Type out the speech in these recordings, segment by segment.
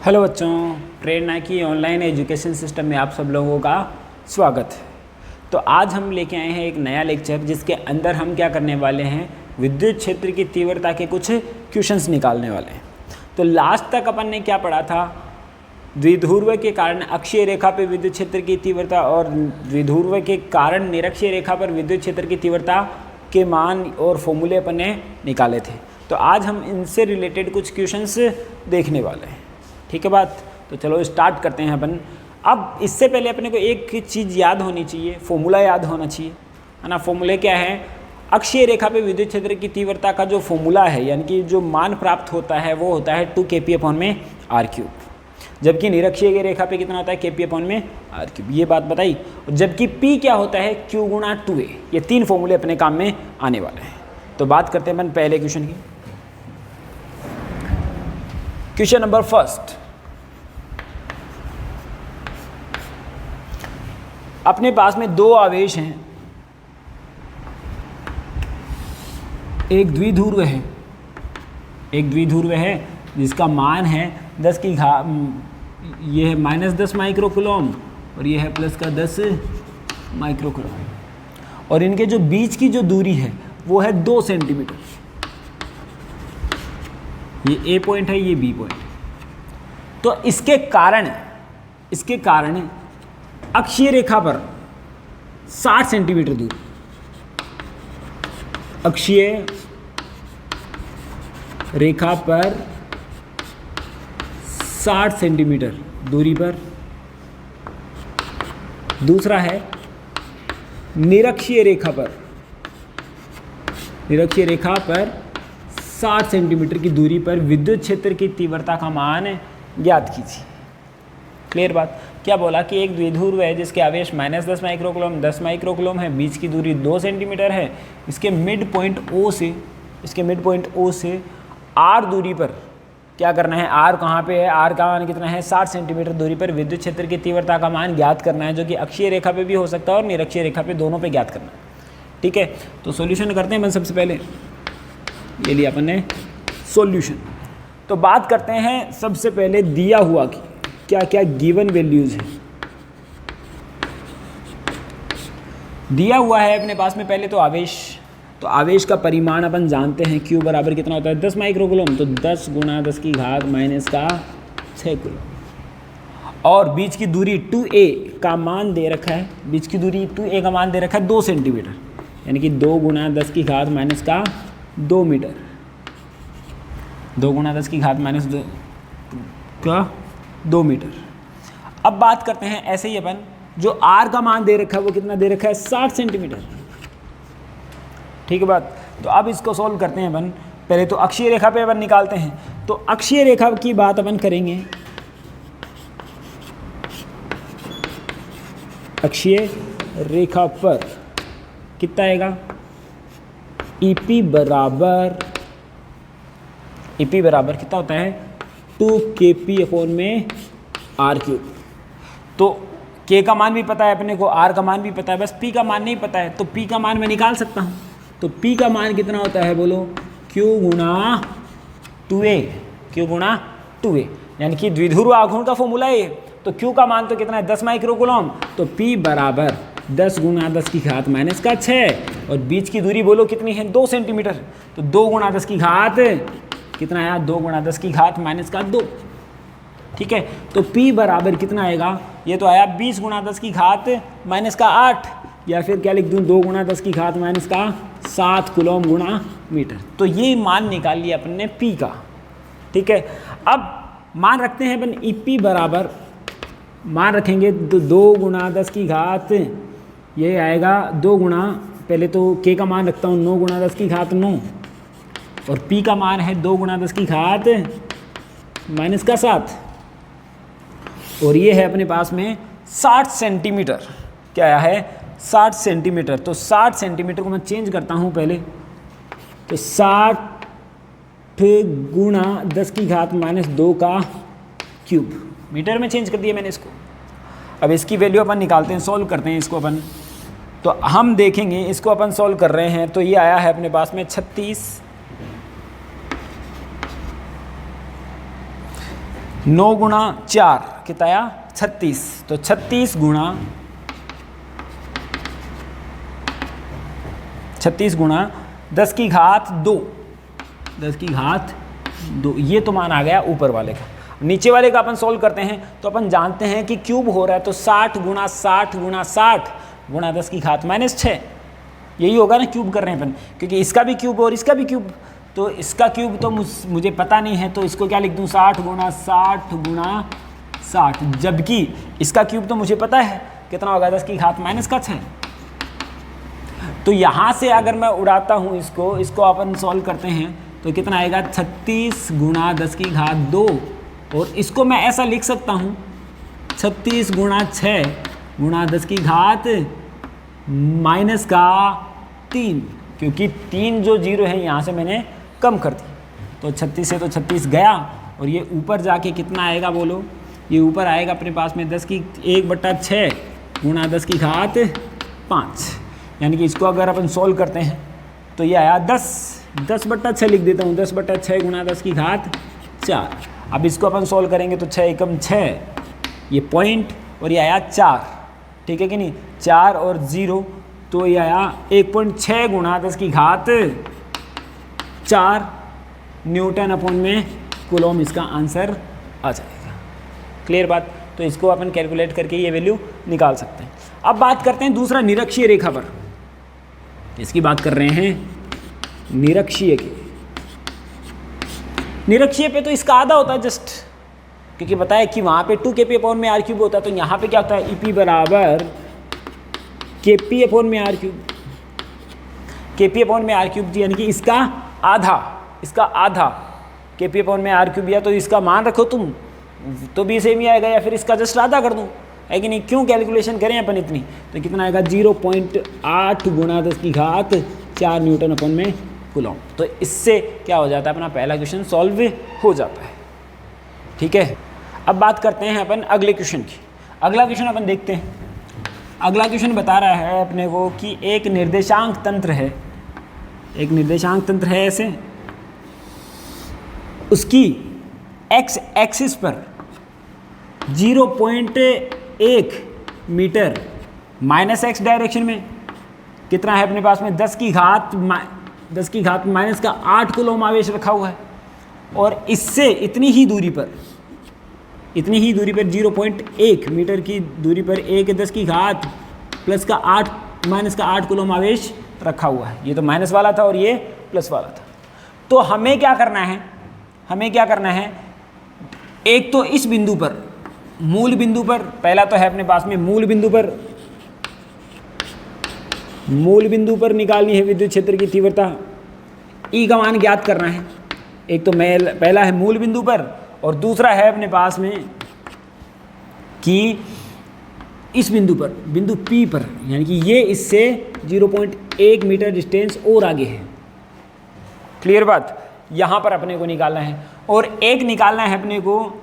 Hello बच्चों, प्रेरणा की online education system में आप सब लोगों का स्वागत है। तो आज हम लेके आए हैं एक नया लेक्चर जिसके अंदर हम क्या करने वाले हैं, विद्युत क्षेत्र की तीव्रता के कुछ क्वेश्चंस निकालने वाले हैं। तो लास्ट तक अपन ने क्या पढ़ा था, द्विध्रुव के कारण अक्षीय रेखा पर विद्युत क्षेत्र की तीव्रता और द्विध्रुव के कारण निरक्षीय रेखा पर विद्युत क्षेत्र की तीव्रता के मान और फॉर्मूले अपन ने निकाले थे। तो आज हम इनसे रिलेटेड कुछ क्वेश्चंस देखने वाले हैं। ठीक है बात, तो चलो स्टार्ट करते हैं अपन। अब इससे पहले अपने को एक चीज़ याद होनी चाहिए, फॉर्मूला याद होना चाहिए, है ना। फॉर्मूले क्या है, अक्षीय रेखा पे विद्युत क्षेत्र की तीव्रता का जो फॉर्मूला है, यानी कि जो मान प्राप्त होता है वो होता है 2 kp/r³। जबकि निरक्षीय रेखा पे कितना होता है, kp/r³। ये बात बताई। जबकि p क्या होता है, q×2a। ये तीन फॉर्मूले अपने काम में आने वाले हैं। तो बात करते हैं अपन पहले क्वेश्चन की। क्वेश्चन नंबर फर्स्ट, अपने पास में दो आवेश हैं, एक द्विध्रुव है जिसका मान है 10 की घात, ये है -10 माइक्रोकूलम और ये है प्लस का 10 माइक्रोकूलम, और इनके जो बीच की जो दूरी है वो है 2 सेंटीमीटर। ये ए पॉइंट है, ये बी पॉइंट। तो इसके कारण अक्षीय रेखा पर 60 सेंटीमीटर दूर, अक्षीय रेखा पर 60 सेंटीमीटर दूरी पर। दूसरा है निरक्षीय रेखा पर 60 सेंटीमीटर की दूरी पर विद्युत क्षेत्र की तीव्रता का मान ज्ञात कीजिए। क्लियर बात। क्या बोला कि एक द्विध्रुव है जिसके आवेश -10 माइक्रोकूलम 10 माइक्रोकूलम है, बीच की दूरी 2 सेंटीमीटर है। इसके मिड पॉइंट O से R दूरी पर क्या करना है, R कहाँ पे है, R का मान कितना है, 60 सेंटीमीटर दूरी पर विद्युत क्षेत्र की तीव्रता का मान ज्ञात करना है, जो कि अक्षीय रेखा पे भी हो सकता है और निरक्षीय रेखा पे, दोनों पे ज्ञात करना है। ठीक है, तो सॉल्यूशन करते हैं अपन। सबसे पहले ये लिया अपन ने सॉल्यूशन। तो बात करते हैं सबसे पहले दिया हुआ कि क्या क्या गिवन वैल्यूज है। दिया हुआ है अपने पास में पहले तो आवेश का परिमाण अपन जानते हैं, Q बराबर कितना होता है, 10 माइक्रोकूलम। तो 10 × 10 की घात -6 कूलम। और बीच की दूरी 2a का मान दे रखा है, 2 सेंटीमीटर, यानी कि 2 × 10 की घात -2 मीटर। 2 × 10 की घात -2 मीटर। अब बात करते हैं ऐसे ही अपन, जो R का मान दे रखा है वो कितना दे रखा है, 60 सेंटीमीटर। ठीक है बात। तो अब इसको सॉल्व करते हैं अपन। पहले तो अक्षीय रेखा पे अपन निकालते हैं। तो अक्षीय रेखा की बात अपन करेंगे। अक्षीय रेखा पर कितना आएगा, EP बराबर कितना होता है, 2 kp/r³। तो K का मान भी पता है अपने को, R का मान भी पता है, बस P का मान नहीं पता है। तो P का मान मैं निकाल सकता हूँ। तो P का मान कितना होता है, बोलो, Q×2a, यानी कि द्विध्रुव आघूर्ण का फॉर्मूला है। तो Q का मान तो कितना है, 10 माइक्रोकूलम। तो P बराबर 10 × 10 की घात -6, और बीच की दूरी बोलो कितनी है, 2 सेंटीमीटर। तो 2 × 10 की घात कितना आया, 2 × 10 की घात -2। ठीक है, तो P बराबर कितना आएगा, ये तो आया 20 × 10 की घात -8, या फिर क्या लिख दूँ, 2 × 10 की घात -7 कूलम × मीटर। तो ये मान निकाल लिया अपन ने P का। ठीक है, अब मान रखते हैं अपन EP बराबर, मान रखेंगे तो 2 × 10 की घात, ये आएगा 2 गुणा, पहले तो K का मान रखता हूँ 9 × 10 की घात 9, और P का मान है 2 × 10 की घात -7, और ये है अपने पास में 60 सेंटीमीटर। क्या है, 60 सेंटीमीटर। तो 60 सेंटीमीटर को मैं चेंज करता हूँ पहले, तो 60 × 10 की घात -2 का क्यूब, मीटर में चेंज कर दिया मैंने इसको। अब इसकी वैल्यू अपन निकालते हैं, सॉल्व करते हैं इसको अपन। तो हम देखेंगे, इसको अपन सॉल्व कर रहे हैं, तो ये आया है अपने पास में 36 9 गुणा 4 कितना आया 36, तो 36 गुणा 10 की घात 2, 10 की घात 2, ये तो मान आ गया ऊपर वाले का। नीचे वाले का अपन सोल्व करते हैं तो अपन जानते हैं कि क्यूब हो रहा है, तो 60 गुणा 60 गुणा 60 गुणा 10 की घात -6, यही होगा ना क्यूब कर रहे हैं अपन, क्योंकि इसका भी क्यूब और इसका भी क्यूब, तो इसका क्यूब तो मुझे पता नहीं है, तो इसको क्या लिख दूँ 60 गुणा 60 गुणा 60, जबकि इसका क्यूब तो मुझे पता है कितना होगा 10 की घात -6। तो यहाँ से अगर मैं उड़ाता हूँ इसको अपन सॉल्व करते हैं तो कितना आएगा 36 गुणा 10 की घात 2, और इसको मैं ऐसा लिख सकता हूँ 36 गुणा 6 गुणा 10 की घात -3, क्योंकि 3 जो जीरो है यहाँ से मैंने कम कर दी, तो 36 से तो 36 गया, और ये ऊपर जाके कितना आएगा बोलो, ये ऊपर आएगा अपने पास में 10 की 1/6 गुणा 10 की घात 5, यानी कि इसको अगर अपन सोल्व करते हैं तो ये आया 10/6 लिख देता हूँ, 10/6 गुणा 10 की घात 4। अब इसको अपन सोल्व करेंगे तो 6 एकम 6, ये पॉइंट, और ये आया 4, ठीक है कि नहीं, 4 और 0, तो ये आया 1.6 गुणा 10 की घात 4 न्यूटन अपॉन में कूलम, इसका आंसर आ जाएगा। क्लियर बात, तो इसको अपन कैलकुलेट करके ये वैल्यू निकाल सकते हैं। अब बात करते हैं दूसरा निरक्षीय रेखा पर, इसकी बात कर रहे हैं निरक्षीय की। निरक्षीय पे तो इसका आधा होता है जस्ट, क्योंकि बताया कि वहाँ पे 2kp/r³ होता है, तो यहाँ पे क्या होता है EP बराबर kp/r³, kp/r³, यानी कि इसका आधा kp/r³ या तो इसका मान रखो तुम तो भी सेम ही आएगा, या फिर इसका जस्ट आधा कर दूँ, है कि नहीं, क्यों कैलकुलेशन करें अपन इतनी, तो कितना आएगा 0.8 गुणा 10 की घात 4 न्यूटन अपॉन में कूलम। तो इससे क्या हो जाता है, अपना पहला क्वेश्चन सॉल्व हो जाता है। ठीक है, अब बात करते हैं अपन अगले क्वेश्चन की। अगला क्वेश्चन अपन देखते हैं। अगला क्वेश्चन बता रहा है अपने को कि एक निर्देशांक तंत्र है, एक निर्देशांक तंत्र है ऐसे, उसकी एक्स एक्सिस पर 0.1 मीटर -x डायरेक्शन में कितना है अपने पास में 10 की घात -8 कूलम आवेश रखा हुआ है, और इससे इतनी ही दूरी पर 0.1 मीटर की दूरी पर 1 10 की घात -8 कूलम आवेश रखा हुआ है। ये तो माइनस वाला था और ये प्लस वाला था। तो हमें क्या करना है, एक तो इस बिंदु पर, मूल बिंदु पर, पहला तो है अपने पास में मूल बिंदु पर निकालनी है विद्युत क्षेत्र की तीव्रता, ई का मान ज्ञात करना है। एक तो पहला है मूल बिंदु पर, और दूसरा है अपने पास में कि इस बिंदु पर, बिंदु P पर, यानी कि ये इससे 0.1 मीटर डिस्टेंस और आगे है। क्लियर बात, यहाँ पर अपने को निकालना है, और एक निकालना है अपने को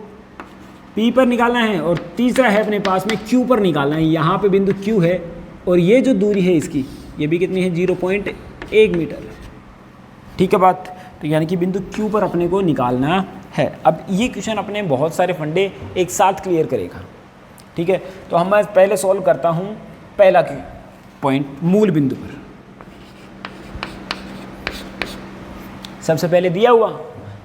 P पर निकालना है, और तीसरा है अपने पास में Q पर निकालना है। यहाँ पे बिंदु Q है, और ये जो दूरी है इसकी, ये भी कितनी है 0.1 मीटर। ठीक है बात, तो यानी कि बिंदु Q पर अपने को निकालना है। अब ये क्वेश्चन अपने बहुत सारे फंडे एक साथ क्लियर करेगा। ठीक है, तो हम मैं पहले सॉल्व करता हूँ पहला पॉइंट मूल बिंदु पर। सबसे पहले दिया हुआ,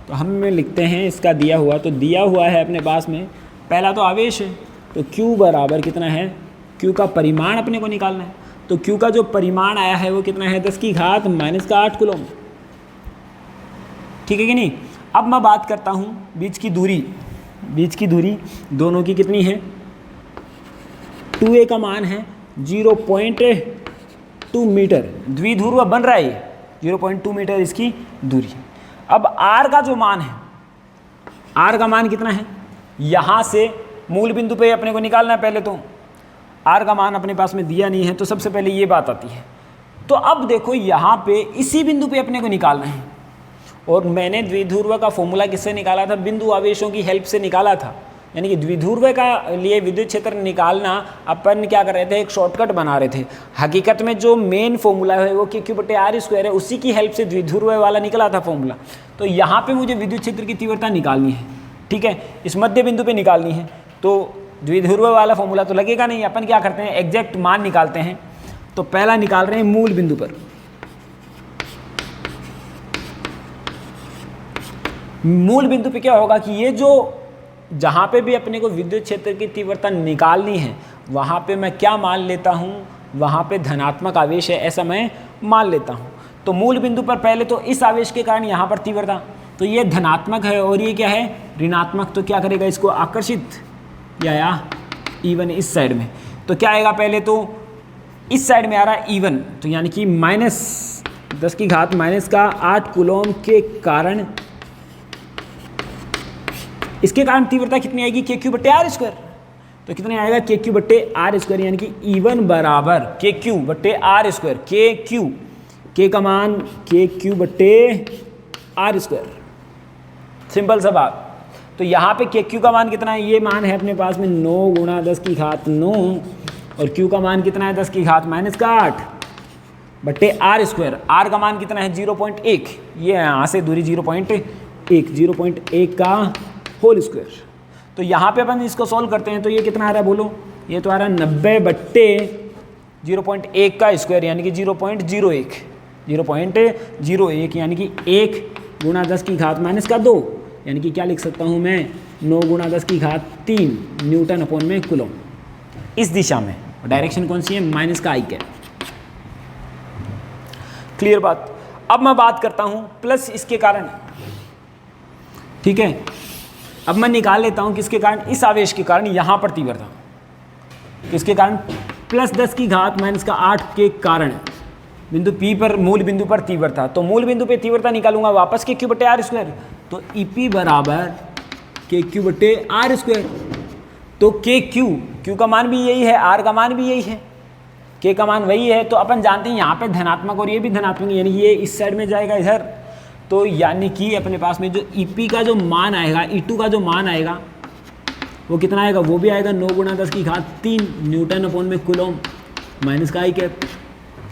तो हम लिखते हैं इसका दिया हुआ, तो दिया हुआ है अपने पास में पहला तो आवेश है, तो Q बराबर कितना है, Q का परिमाण अपने को निकालना है। तो Q का जो परिमाण आया है वो कितना है 10 की घात -8 कूलम। ठीक है कि नहीं। अब मैं बात करता हूँ बीच की दूरी दोनों की कितनी है, 2a का मान है 0.2 मीटर, द्विध्रुव बन रहा है ये, 0.2 मीटर इसकी दूरी। अब r का जो मान है, r का मान कितना है, यहाँ से मूल बिंदु पे अपने को निकालना है। पहले तो r का मान अपने पास में दिया नहीं है, तो सबसे पहले ये बात आती है। तो अब देखो यहाँ पे इसी बिंदु पे अपने को निकालना है, और मैंने द्विध्रुव का फॉर्मूला किससे निकाला था, बिंदु आवेशों की हेल्प से निकाला था। यानी कि द्विध्रुव का लिए विद्युत क्षेत्र निकालना अपन क्या कर रहे थे, एक शॉर्टकट बना रहे थे। हकीकत में जो मेन फॉर्मूला है वो Q/r² है, उसी की हेल्प से द्विध्रुव वाला निकला था फॉर्मूला। तो यहाँ पे मुझे विद्युत क्षेत्र की तीव्रता निकालनी है, ठीक है, इस मध्य बिंदु पे निकालनी है। तो द्विध्रुव वाला फॉर्मूला तो लगेगा नहीं, अपन क्या करते हैं एग्जैक्ट मान निकालते हैं। तो पहला निकाल रहे हैं मूल बिंदु पर, मूल बिंदु पे क्या होगा कि ये जो जहाँ पे भी अपने को विद्युत क्षेत्र की तीव्रता निकालनी है वहाँ पे मैं क्या मान लेता हूँ, वहाँ पे धनात्मक आवेश है ऐसा मैं मान लेता हूँ। तो मूल बिंदु पर पहले तो इस आवेश के कारण यहाँ पर तीव्रता, तो ये धनात्मक है और ये क्या है ऋणात्मक, तो क्या करेगा इसको आकर्षित या E1 इस साइड में। तो क्या आएगा, पहले तो इस साइड में आ रहा है E1, तो यानी कि -10⁻⁻8 कूलम के कारण, इसके कारण तीव्रता कितनी आएगी KQ/R²। तो कितने आएगा KQ/R², यानी कि E1 बराबर KQ/R², के का मान KQ/R²। सिंपल सा बात। तो यहाँ पे KQ का मान कितना है, ये मान है अपने पास में 9 × 10⁻9 और Q का मान कितना है 10⁻⁻8 बट्टे R²। R का मान कितना है 0.1, ये यहाँ से दूरी 0.1 का होल स्क्वायर। तो यहाँ पे अपन इसको सॉल्व करते हैं तो ये कितना आ रहा है बोलो, ये तो आ रहा है 90/0.1 का स्क्वायर, यानी कि 0.01 यानी कि 1 × 10⁻2, यानी कि क्या लिख सकता हूँ मैं 9 × 10⁻3 N/कूलम। इस दिशा में डायरेक्शन कौन सी है, माइनस का I कैप। क्लियर बात। अब मैं बात करता हूँ प्लस इसके कारण, ठीक है। अब मैं निकाल लेता हूँ किसके कारण, इस आवेश के कारण यहाँ पर तीव्रता, किसके कारण +10⁻⁻8 के कारण बिंदु P पर, मूल बिंदु पर तीव्रता। तो मूल बिंदु पे तीव्रता निकालूंगा वापस KQ/R², तो EP बराबर KQ/R²। तो Q का मान भी यही है, R का मान भी यही है, K का मान वही है। तो अपन जानते हैं यहाँ पे धनात्मक और ये भी धनात्मक, यानी ये इस साइड में जाएगा इधर। तो यानी कि अपने पास में जो EP का जो मान आएगा, E2 का जो मान आएगा वो कितना आएगा, वो भी आएगा 9 × 10⁻3 N/कूलम माइनस का I कैप।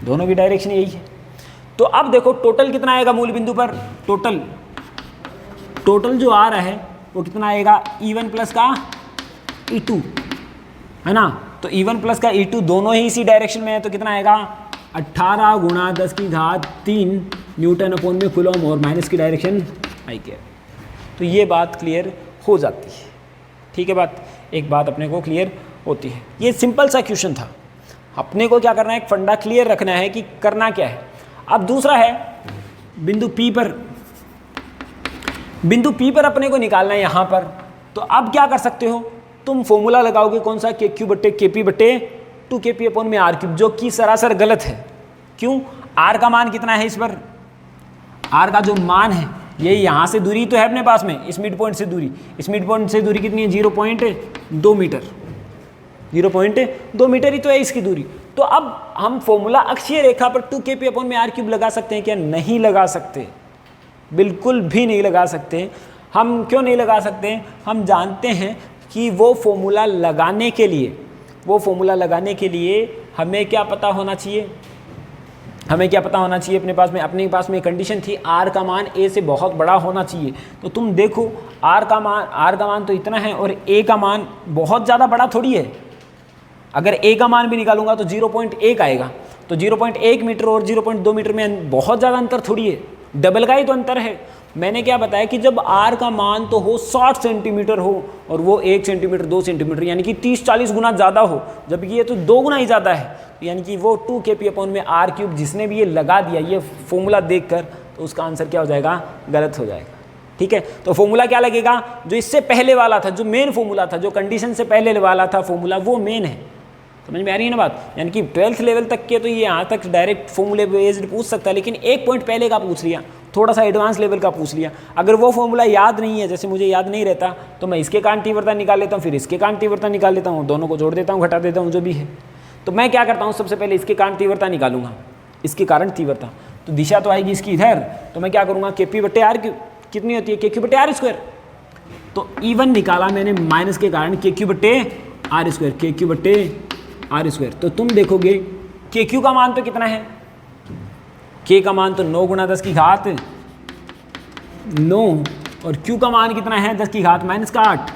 दोनों की डायरेक्शन यही है। तो अब देखो टोटल कितना आएगा मूल बिंदु पर, टोटल जो आ रहा है वो कितना आएगा E1 प्लस का E2, है ना। तो E1 प्लस का E2 दोनों ही इसी डायरेक्शन में है, तो कितना आएगा 18 × 10⁻3 N/कूलम और माइनस की डायरेक्शन I कैप। तो ये बात क्लियर हो जाती है, ठीक है। बात एक बात अपने को क्लियर होती है। ये सिंपल सा क्वेश्चन था, अपने को क्या करना है, एक फंडा क्लियर रखना है कि करना क्या है। अब दूसरा है बिंदु P पर अपने को निकालना है यहाँ पर। तो अब क्या कर सकते हो, तुम फॉर्मूला लगाओगे कौन सा, KQ/KP/2kPr3, जो कि सरासर गलत है। क्यों, R का मान कितना है इस पर, R का जो मान है ये यहाँ से दूरी तो है अपने पास में, इस मिड पॉइंट से दूरी, इस मिड पॉइंट से दूरी कितनी है 0.2 मीटर, 0.2 मीटर ही तो है इसकी दूरी। तो अब हम फॉर्मूला अक्षीय रेखा पर 2kPr³ लगा सकते हैं क्या, नहीं लगा सकते, बिल्कुल भी नहीं लगा सकते। हम क्यों नहीं लगा सकते, हम जानते हैं कि वो फॉर्मूला लगाने के लिए हमें क्या पता होना चाहिए, अपने पास में कंडीशन थी R का मान A से बहुत बड़ा होना चाहिए। तो तुम देखो R का मान तो इतना है और A का मान बहुत ज़्यादा बड़ा थोड़ी है। अगर A का मान भी निकालूंगा तो 0.1 आएगा, तो 0.1 मीटर और 0.2 मीटर में बहुत ज़्यादा अंतर थोड़ी है, डबल का ही तो अंतर है। मैंने क्या बताया कि जब R का मान तो हो 60 सेंटीमीटर हो और वो 1 सेंटीमीटर 2 सेंटीमीटर यानी कि 30-40 गुना ज़्यादा हो, जबकि ये तो 2 गुना ही ज़्यादा है, यानी कि वो 2kPr³ जिसने भी ये लगा दिया ये फॉर्मूला देखकर, तो उसका आंसर क्या हो जाएगा, गलत हो जाएगा। ठीक है, तो फॉर्मूला क्या लगेगा, जो इससे पहले वाला था, जो मेन फॉर्मूला था, जो कंडीशन से पहले वाला था फॉर्मूला, वो मेन है। समझ में आ रही है ना बात, यानी कि 12th लेवल तक के तो ये यहाँ तक डायरेक्ट फॉर्मूले बेस्ड पूछ सकता है, लेकिन एक पॉइंट पहले का पूछ लिया, थोड़ा सा एडवांस लेवल का पूछ लिया। अगर वो फॉर्मूला याद नहीं है, जैसे मुझे याद नहीं रहता, तो मैं इसके कारण तीव्रता निकाल लेता हूँ, फिर इसके कारण तीव्रता निकाल लेता हूँ, दोनों को जोड़ देता हूँ, घटा देता हूँ, जो भी है। तो मैं क्या करता हूँ, सबसे पहले इसके कारण तीव्रता निकालूंगा, इसके कारण तीव्रता, तो दिशा तो आएगी इसकी इधर, तो मैं क्या करूँगा, KP/R कितनी होती है, KQ/R²। तो E1 निकाला मैंने माइनस के कारण KQ/R²। तो तुम देखोगे KQ का मान तो कितना है, K का मान तो 9 × 10⁻9 और q का मान कितना है 10 की घात माइनस का 8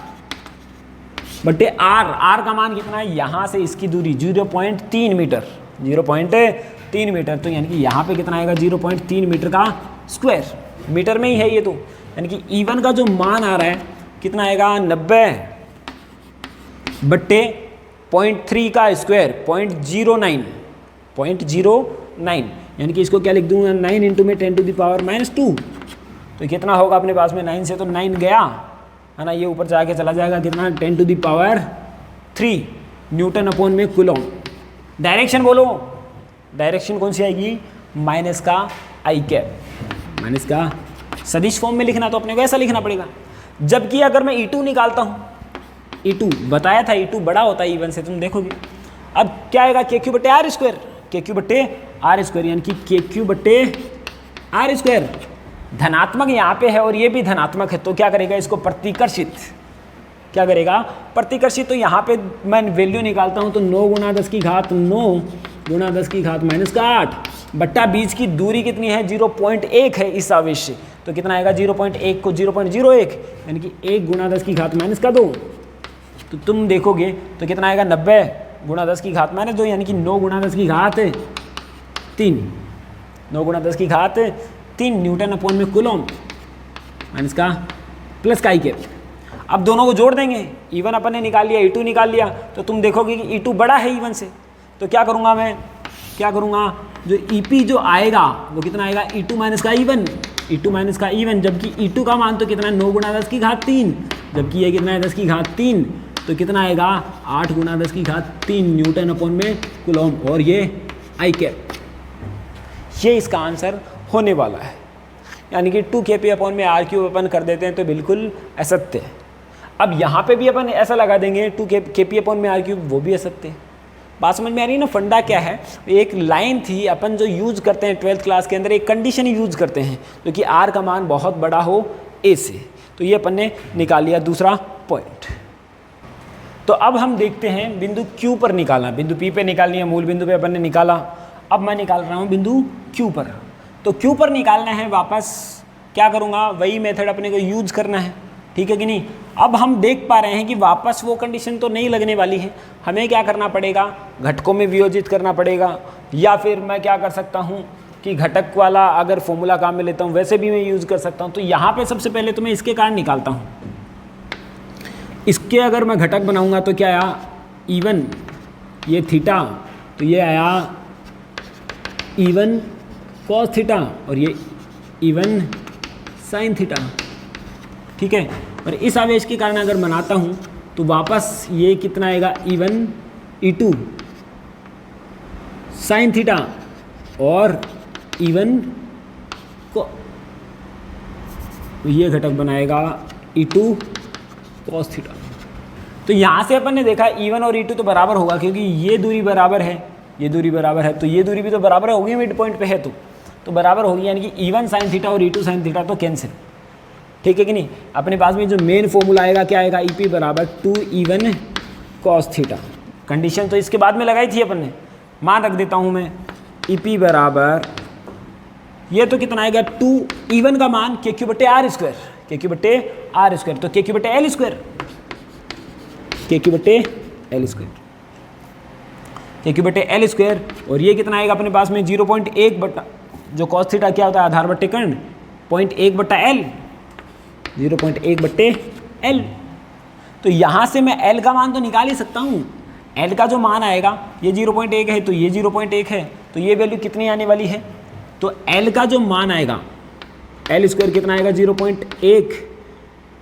बटे r का मान कितना है, यहाँ से इसकी दूरी 0.3 मीटर, 0.3 मीटर, तो यानी कि यहाँ पे कितना आएगा 0.3 मीटर का स्क्वायर, मीटर में ही है ये, तो यानी कि E1 का जो मान आ रहा है कितना आएगा 90 बट्टे 0.3 का स्क्वायर 0.09, यानी कि इसको क्या लिख दूंगा 9 इंटू में 10 टू द पावर -2, तो कितना होगा अपने पास में 9 से तो 9 गया है ना, ये ऊपर जाके चला जाएगा कितना 10 to the power 3 newton upon में कूलॉम। डायरेक्शन बोलो, डायरेक्शन कौन सी आएगी माइनस का आई कैप, माइनस का सदिश फॉर्म में लिखना तो अपने को ऐसा लिखना पड़ेगा। जबकि अगर मैं E2 निकालता हूँ, E2 बताया था E2 बड़ा होता है E1 से, तुम देखोगे। अब क्या आएगा KQ बटे आर स्क्वायर, KQ बटे आर स्क्वायर, यानी कि KQ बटे आर स्क्वायर धनात्मक यहाँ पे है और ये भी धनात्मक है, तो क्या करेगा इसको प्रतिकर्षित, क्या करेगा प्रतिकर्षित। तो यहाँ पे मैं वैल्यू निकालता हूँ तो 9 गुणा 10 की घात 9 गुणा 10 की घात माइनस का 8 बट्टा बीच की दूरी कितनी है 0.1 है इस आवेश से, तो कितना आएगा 0.1 को 0.01 यानी कि 1 गुणा 10 की घात माइनस का 2, तो तुम देखोगे तो कितना आएगा 90 गुणा 10 की घात माइनस 2, यानी कि 9 गुणा 10 की घात 3, 9 गुणा 10 की घात 3 न्यूटन अपॉन में कूलॉम माइनस का प्लस का आई कैप। अब दोनों को जोड़ देंगे, E1 अपन ने निकाल लिया, E2 निकाल लिया, तो तुम देखोगे कि E2 बड़ा है E1 से, तो क्या करूँगा मैं, क्या करूँगा जो EP जो आएगा वो कितना आएगा E2 माइनस का E1, E2 माइनस का E1, जबकि E2 का मान तो कितना है 9 गुणा 10 की घात 3, जबकि ये कितना है 10 की घात 3, तो कितना आएगा 8 गुणा 10 की घात 3 न्यूटन अपॉन में कूलॉम, और ये आई कैप, ये इसका आंसर होने वाला है। यानी कि 2 kp अपॉन में r क्यूब अपन कर देते हैं तो बिल्कुल असत्य है। अब यहाँ पे भी अपन ऐसा लगा देंगे 2 kp अपॉन में r क्यूब, वो भी असत्य है। बात समझ में आ रही है ना, फंडा क्या है, एक लाइन थी अपन जो यूज करते हैं 12th क्लास के अंदर, एक कंडीशन यूज करते हैं जो कि r का मान बहुत बड़ा हो a से, तो ये अपन ने निकाल लिया दूसरा पॉइंट। तो अब हम देखते हैं बिंदु Q पर निकालना, बिंदु P पे निकाल लिया, मूल बिंदु पे अपन ने निकाला, अब मैं निकाल रहा हूँ बिंदु Q पर। तो Q पर निकालना है, वापस क्या करूँगा वही मेथड अपने को यूज करना है, ठीक है कि नहीं। अब हम देख पा रहे हैं कि वापस वो कंडीशन तो नहीं लगने वाली है, हमें क्या करना पड़ेगा घटकों में वियोजित करना पड़ेगा, या फिर मैं क्या कर सकता हूँ कि घटक वाला अगर फॉर्मूला काम में लेता हूँ वैसे भी मैं यूज़ कर सकता हूँ। तो यहाँ पे सबसे पहले तो मैं इसके कारण निकालता हूँ, इसके अगर मैं घटक बनाऊँगा तो क्या आया E1 ये थीटा, तो ये आया E1 कॉस थीटा और ये E1 साइन थीटा, ठीक है। और इस आवेश के कारण अगर बनाता हूँ तो वापस ये कितना आएगा E1 E2 साइन थीटा और E1 को ये घटक बनाएगा E2 कॉस थीटा। तो यहाँ से अपन ने देखा E1 और E2 तो बराबर होगा, क्योंकि ये दूरी बराबर है, ये दूरी बराबर है, तो ये दूरी भी तो बराबर होगी मिड पॉइंट पे है, तो बराबर होगी, यानी कि E1 साइन थीटा और E2 साइन थीटा तो कैंसिल, ठीक है कि नहीं। अपने पास में जो मेन फॉर्मूला आएगा क्या आएगा EP बराबर 2E1 कॉस थीटा। कंडीशन तो इसके बाद में लगाई थी अपन ने, मान रख देता हूँ मैं EP बराबर ये तो कितना आएगा 2E1 का मान KQ बटे आर स्क्वायर, KQ बटे आर स्क्वायर, तो KQ बटे एल स्क्वायर, KQ बटे एल स्क्वायर, KQ बटे एल स्क्वायर, और ये कितना आएगा अपने पास में 0.1 बटा जो कॉस थीटा क्या होता है आधार बटे कर्ण 0.1 बटा एल, 0.1 बटे एल। तो यहाँ से मैं एल का मान तो निकाल ही सकता हूँ, एल का जो मान आएगा ये 0.1 है, तो ये 0.1 है, तो ये वैल्यू कितनी आने वाली है, तो एल का जो मान आएगा एल स्क्वायर कितना आएगा 0.1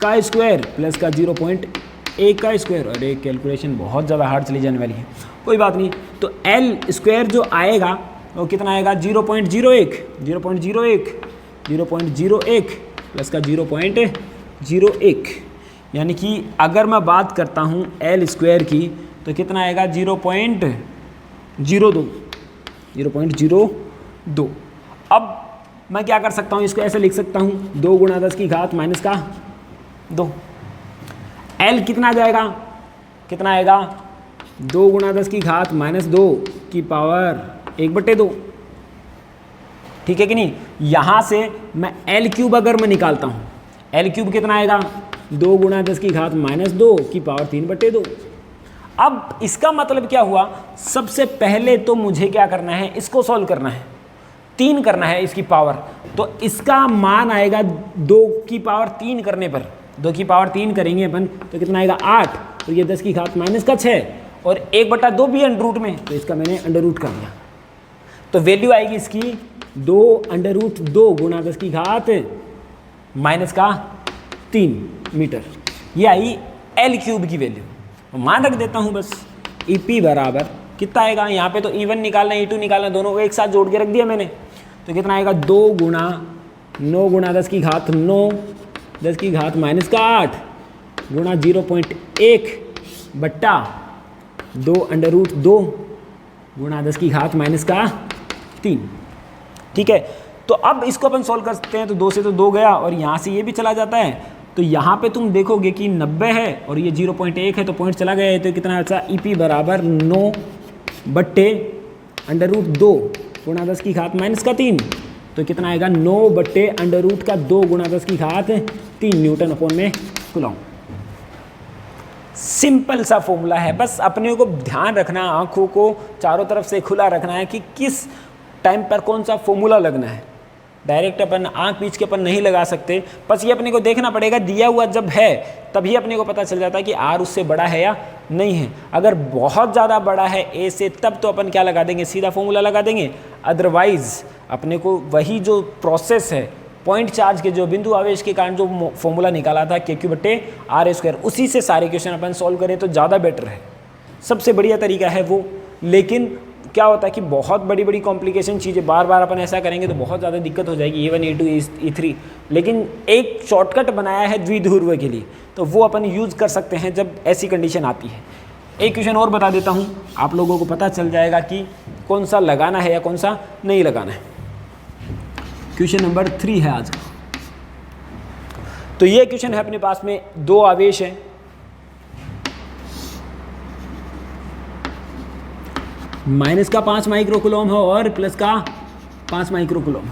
का स्क्वायर प्लस का 0.1 का स्क्वायर, और एक कैलकुलेशन बहुत ज़्यादा हार्ड चली जाने वाली है, कोई बात नहीं। तो एल स्क्वायर जो आएगा वो कितना आएगा 0.01 प्लस का 0.01, यानी कि अगर मैं बात करता हूँ एल स्क्वायर की तो कितना आएगा 0.02। अब मैं क्या कर सकता हूँ, इसको ऐसे लिख सकता हूँ 2 गुणा 10 की घात माइनस का 2, एल कितना आ जाएगा, कितना आएगा 2 गुणा 10 की घात माइनस 2 की पावर 1/2, ठीक है कि नहीं। यहाँ से मैं एल क्यूब अगर मैं निकालता हूँ, एल क्यूब कितना आएगा 2 गुणा 10 की घात -2 की पावर 3/2। अब इसका मतलब क्या हुआ, सबसे पहले तो मुझे क्या करना है, इसको सॉल्व करना है, 3 करना है इसकी पावर। तो इसका मान आएगा 2 की पावर 3 करने पर, 2 की पावर 3 करेंगे अपन तो कितना आएगा 8, और ये 10 की घात -6 और 1/2 भी अंडर रूट में, तो इसका मैंने अंडर रूट कर दिया। तो वैल्यू आएगी इसकी 2√2 गुणा 10 की घात -3 मीटर। ये आई एल क्यूब की वैल्यू। मान रख देता हूँ बस, ई पी बराबर कितना आएगा, यहाँ पे तो E1 निकालना E2 निकालना, दोनों को एक साथ जोड़ के रख दिया मैंने। तो कितना आएगा 2 गुणा 9 गुणा 10 की घात 9, 10 की घात -8 गुणा 0.1 बट्टा 2√2 गुणा 10 की घात -3। ठीक है, तो अब इसको अपन सॉल्व करते हैं। तो 2 से तो 2 गया और यहाँ से ये भी चला जाता है। तो यहाँ पे तुम देखोगे कि 90 है और ये 0.1 है, तो पॉइंट चला गया है। तो कितना अच्छा ई पी बराबर 9 बट्टे √2 गुणा 10 की घात -3। तो कितना आएगा 9 बट्टे √2 गुणा 10 की घात 3 न्यूटन अपॉन में कूलम। सिंपल सा फॉर्मूला है, बस अपने को ध्यान रखना, आंखों को चारों तरफ से खुला रखना है कि किस टाइम पर कौन सा फॉर्मूला लगना है। डायरेक्ट अपन आंख बीच के अपन नहीं लगा सकते, बस ये अपने को देखना पड़ेगा, दिया हुआ जब है तभी अपने को पता चल जाता है कि आर उससे बड़ा है या नहीं है। अगर बहुत ज़्यादा बड़ा है ए से, तब तो अपन क्या लगा देंगे, सीधा फॉर्मूला लगा देंगे। अदरवाइज अपने को वही जो प्रोसेस है, पॉइंट चार्ज के जो बिंदु आवेश के कारण जो फॉर्मूला निकाला था KQ/R², उसी से सारे क्वेश्चन अपन सॉल्व करें तो ज़्यादा बेटर है, सबसे बढ़िया तरीका है वो। लेकिन क्या होता है कि बहुत बड़ी बड़ी कॉम्प्लिकेशन चीज़ें बार बार अपन ऐसा करेंगे तो बहुत ज़्यादा दिक्कत हो जाएगी, E1 E2 E3। लेकिन एक शॉर्टकट बनाया है द्विध्रुव के लिए, तो वो अपन यूज़ कर सकते हैं जब ऐसी कंडीशन आती है। एक क्वेश्चन और बता देता हूँ, आप लोगों को पता चल जाएगा कि कौन सा लगाना है या कौन सा नहीं लगाना है। क्वेश्चन नंबर 3 है आज का। तो ये क्वेश्चन है अपने पास में, 2 आवेश हैं, माइनस का 5 माइक्रोकूलम है और प्लस का 5 माइक्रोकूलम,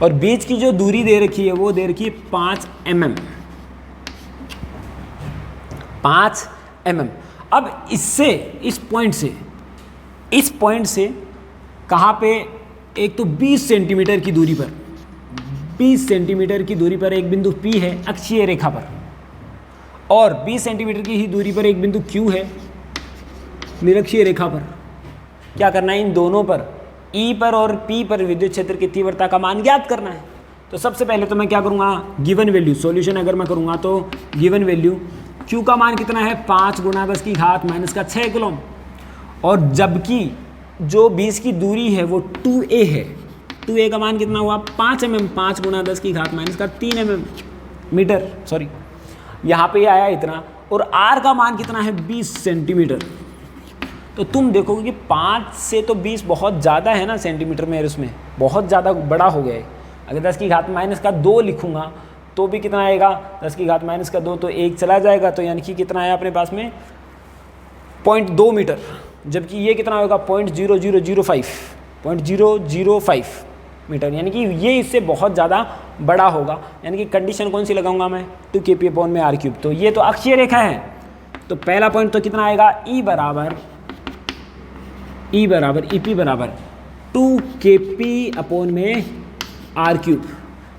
और बीच की जो दूरी दे रखी है वो दे रखी है 5 mm। 5 mm। अब इससे, इस पॉइंट से कहाँ पे, एक तो 20 सेंटीमीटर की दूरी पर, 20 सेंटीमीटर की दूरी पर एक बिंदु P है अक्षीय रेखा पर, और 20 सेंटीमीटर की ही दूरी पर एक बिंदु Q है निरक्षीय रेखा पर। क्या करना है, इन दोनों पर, E पर और P पर विद्युत क्षेत्र की तीव्रता का मान ज्ञात करना है। तो सबसे पहले तो मैं क्या करूँगा, गिवन वैल्यू सॉल्यूशन अगर मैं करूँगा तो गिवन वैल्यू Q का मान कितना है 5 गुणा 10 की घात -6 कूलम, और जबकि जो 20 की दूरी है वो 2a है, 2a का मान कितना हुआ 5 mm, 5 गुणा 10 की घात -3 mm मीटर, सॉरी यहाँ पे आया इतना, और r का मान कितना है 20 सेंटीमीटर। तो तुम देखोगे कि 5 से तो 20 बहुत ज़्यादा है ना सेंटीमीटर में, उसमें बहुत ज़्यादा बड़ा हो गया है। अगर 10 की घात -2 लिखूँगा तो भी कितना आएगा, 10 की घात -2 तो 1 चला जाएगा, तो यानी कि कितना आया अपने पास में 0.2 मीटर, जबकि ये कितना होगा 0.0005 मीटर, यानी कि ये इससे बहुत ज़्यादा बड़ा होगा। यानी कि कंडीशन कौन सी लगाऊंगा मैं, 2 kPr/r³। तो ये तो अक्षीय रेखा है, तो पहला पॉइंट तो कितना आएगा, ई पी बराबर 2 kPr/r³।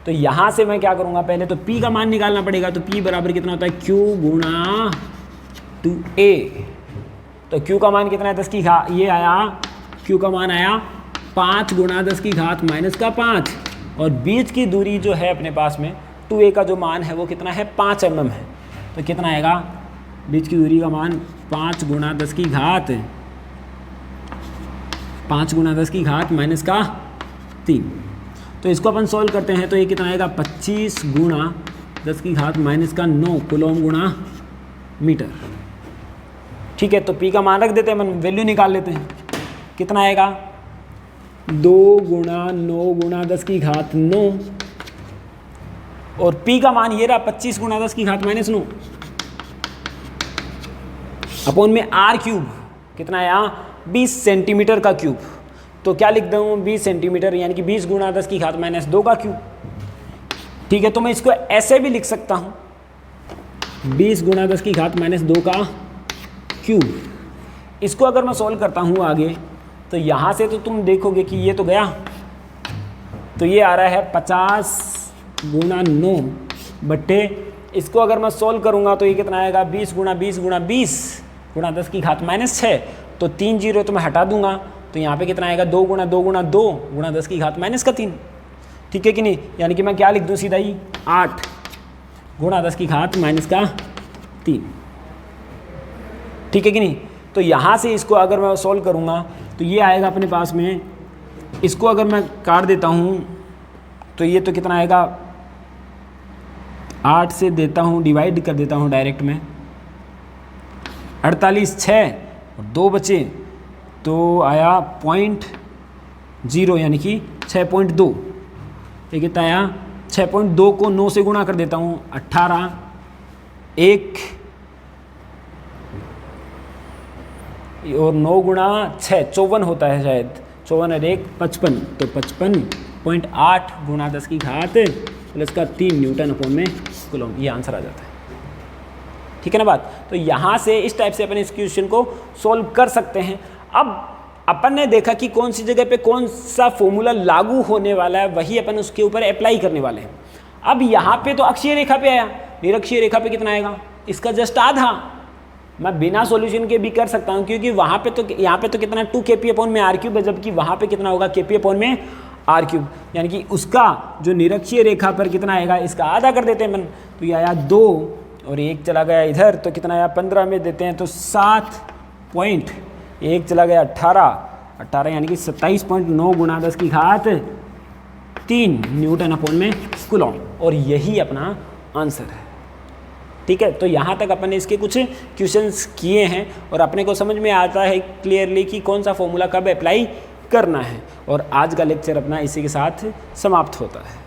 तो यहाँ से मैं क्या करूँगा, पहले तो P का मान निकालना पड़ेगा। तो P बराबर कितना होता है Q गुणा 2a। तो Q का मान कितना है 10 की घात, ये आया Q का मान आया 5 गुणा 10 की घात -5, और बीच की दूरी जो है अपने पास में 2a का जो मान है वो कितना है 5 mm है। तो कितना आएगा, बीच की दूरी का मान 5 गुणा 10 की घात -3। तो इसको अपन सोल्व करते हैं तो ये कितना आएगा 25 गुणा 10 की घात -9 कूलम गुणा मीटर। ठीक है, तो P का मान रख देते हैं, अपन वैल्यू निकाल लेते हैं। कितना आएगा 2 गुणा 9 गुणा 10 की घात 9, और P का मान ये रहा 25 गुणा 10 की घात -9 अपॉन में r³ कितना आया 20 सेंटीमीटर का क्यूब। तो क्या लिख दूँ 20 सेंटीमीटर, यानी कि 20 गुणा 10 की घात -2 का क्यूब। ठीक है, तो मैं इसको ऐसे भी लिख सकता हूँ 20 गुणा 10 की घात माइनस 2 का क्यूब। इसको अगर मैं सॉल्व करता हूँ आगे, तो यहाँ से तो तुम देखोगे कि ये तो गया, तो ये आ रहा है 50 गुणा 9 बट्टे, इसको अगर मैं सॉल्व करूँगा तो ये कितना आएगा 20 गुणा 20 गुणा 20 गुणा 10 की घात माइनस 6, तो 3 जीरो तो मैं हटा दूंगा, तो यहाँ पे कितना आएगा 2 गुणा 2 गुणा 2 गुणा 10 की घात माइनस का 3। ठीक है कि नहीं, यानी कि मैं क्या लिख दूँ सीधा ही 8 गुणा 10 की घात माइनस का 3। ठीक है कि नहीं, तो यहाँ से इसको अगर मैं सॉल्व करूँगा तो ये आएगा अपने पास में, इसको अगर मैं काट देता हूँ तो ये तो कितना आएगा 8 से देता हूँ डिवाइड कर देता हूँ डायरेक्ट में, 48 6 और 2 बचे तो आया 0.0 यानी कि 6.2। ये कितना आया 6.2 को 9 से गुणा कर देता हूँ 18 1 और 9 गुणा 6 54 होता है शायद, 54 और 1 55, तो 55.8 गुणा 10 की घात प्लस का 3 न्यूटन अपॉन में कूलम, ये आंसर आ जाता है। ठीक है ना बात। तो यहाँ से इस टाइप से अपन इस क्वेश्चन को सॉल्व कर सकते हैं। अब अपन ने देखा कि कौन सी जगह पे कौन सा फॉर्मूला लागू होने वाला है, वही अपन उसके ऊपर अप्लाई करने वाले हैं। अब यहाँ पे तो अक्षीय रेखा पे आया, निरक्षीय रेखा पे कितना आएगा, इसका जस्ट आधा। मैं बिना सॉल्यूशन के भी कर सकता हूँ, क्योंकि वहाँ पे तो यहाँ पे तो कितना 2 kp अपॉन में r क्यूब है, जबकि वहाँ पे कितना होगा kp अपॉन में r क्यूब, यानी कि उसका जो निरक्षीय रेखा पर कितना आएगा इसका आधा कर देते हैं मन, तो ये आया 2 और 1 चला गया इधर, तो कितना आया 15 में देते हैं तो 7 पॉइंट, 1 चला गया 18 यानी कि 27.9 गुणा 10 की घात 3 न्यूटन अपॉन में कूलम, और यही अपना आंसर है। ठीक है, तो यहाँ तक अपन ने इसके कुछ क्वेश्चंस किए हैं और अपने को समझ में आता है क्लियरली कि कौन सा फॉर्मूला कब अप्लाई करना है, और आज का लेक्चर अपना इसी के साथ समाप्त होता है।